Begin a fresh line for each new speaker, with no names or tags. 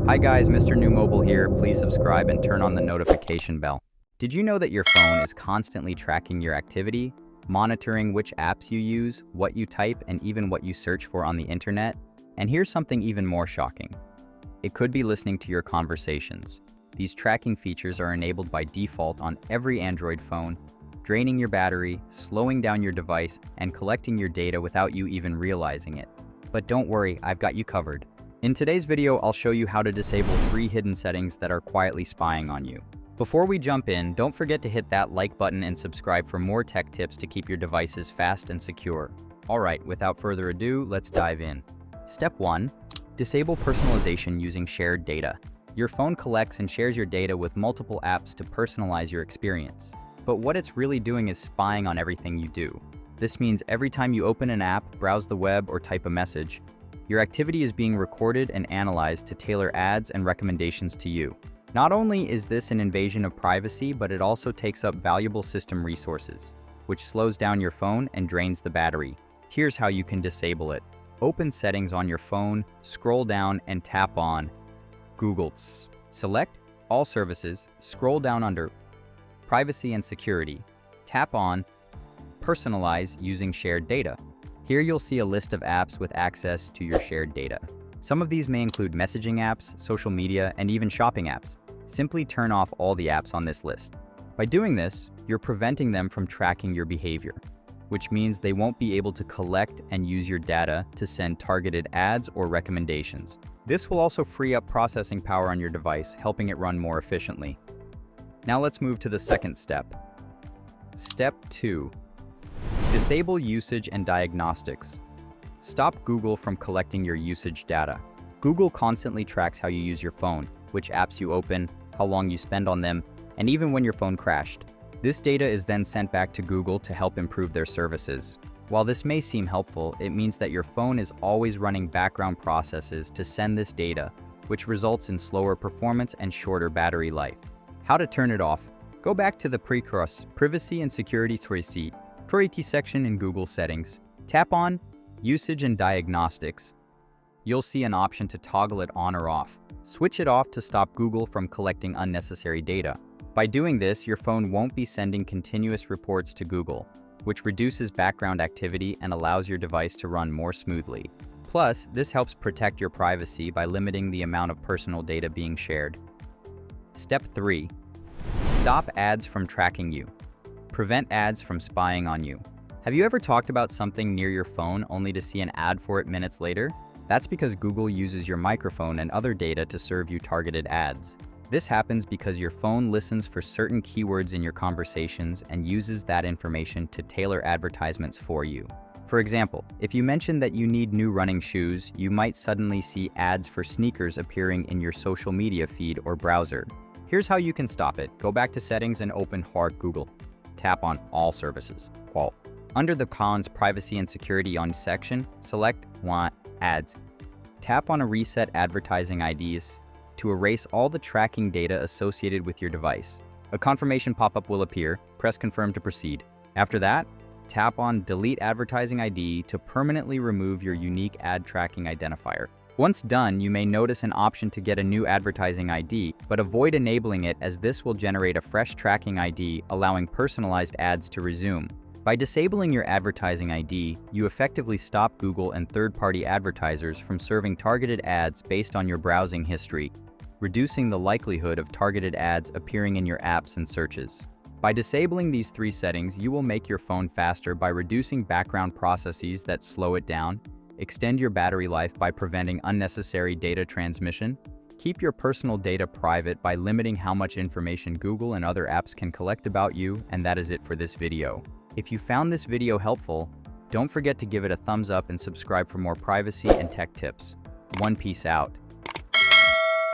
Hi guys, Mrnewmobile here. Please subscribe and turn on the notification bell. Did you know that your phone is constantly tracking your activity, monitoring which apps you use, what you type, and even what you search for on the internet? And here's something even more shocking. It could be listening to your conversations. These tracking features are enabled by default on every Android phone, draining your battery, slowing down your device, and collecting your data without you even realizing it. But don't worry, I've got you covered. In today's video, I'll show you how to disable 3 hidden settings that are quietly spying on you. Before we jump in, don't forget to hit that like button and subscribe for more tech tips to keep your devices fast and secure. Alright, without further ado, let's dive in. Step 1. Disable personalization using shared data. Your phone collects and shares your data with multiple apps to personalize your experience. But what it's really doing is spying on everything you do. This means every time you open an app, browse the web, or type a message, your activity is being recorded and analyzed to tailor ads and recommendations to you. Not only is this an invasion of privacy, but it also takes up valuable system resources, which slows down your phone and drains the battery. Here's how you can disable it. Open Settings on your phone, scroll down and tap on Google. Select All Services, scroll down under Privacy and Security. Tap on Personalize using shared data. Here you'll see a list of apps with access to your shared data. Some of these may include messaging apps, social media, and even shopping apps. Simply turn off all the apps on this list. By doing this, you're preventing them from tracking your behavior, which means they won't be able to collect and use your data to send targeted ads or recommendations. This will also free up processing power on your device, helping it run more efficiently. Now let's move to the second step. Step 2. Disable usage and diagnostics. Stop Google from collecting your usage data. Google constantly tracks how you use your phone, which apps you open, how long you spend on them, and even when your phone crashed. This data is then sent back to Google to help improve their services. While this may seem helpful, it means that your phone is always running background processes to send this data, which results in slower performance and shorter battery life. How to turn it off? Go back to the Privacy and Security section in Google Settings. Tap on Usage and Diagnostics. You'll see an option to toggle it on or off. Switch it off to stop Google from collecting unnecessary data. By doing this, your phone won't be sending continuous reports to Google, which reduces background activity and allows your device to run more smoothly. Plus, this helps protect your privacy by limiting the amount of personal data being shared. Step 3. Stop ads from tracking you. Prevent ads from spying on you. Have you ever talked about something near your phone only to see an ad for it minutes later? That's because Google uses your microphone and other data to serve you targeted ads. This happens because your phone listens for certain keywords in your conversations and uses that information to tailor advertisements for you. For example, if you mention that you need new running shoes, you might suddenly see ads for sneakers appearing in your social media feed or browser. Here's how you can stop it. Go back to Settings and open Hard Google. Tap on All Services. Under the Privacy and Security section, select Want Ads. Tap on a Reset Advertising IDs to erase all the tracking data associated with your device. A confirmation pop-up will appear. Press Confirm to proceed. After that, tap on Delete Advertising ID to permanently remove your unique ad tracking identifier. Once done, you may notice an option to get a new advertising ID, but avoid enabling it as this will generate a fresh tracking ID, allowing personalized ads to resume. By disabling your advertising ID, you effectively stop Google and third-party advertisers from serving targeted ads based on your browsing history, reducing the likelihood of targeted ads appearing in your apps and searches. By disabling these 3 settings, you will make your phone faster by reducing background processes that slow it down, extend your battery life by preventing unnecessary data transmission, keep your personal data private by limiting how much information Google and other apps can collect about you, and that is it for this video. If you found this video helpful, don't forget to give it a thumbs up and subscribe for more privacy and tech tips. One Peace out.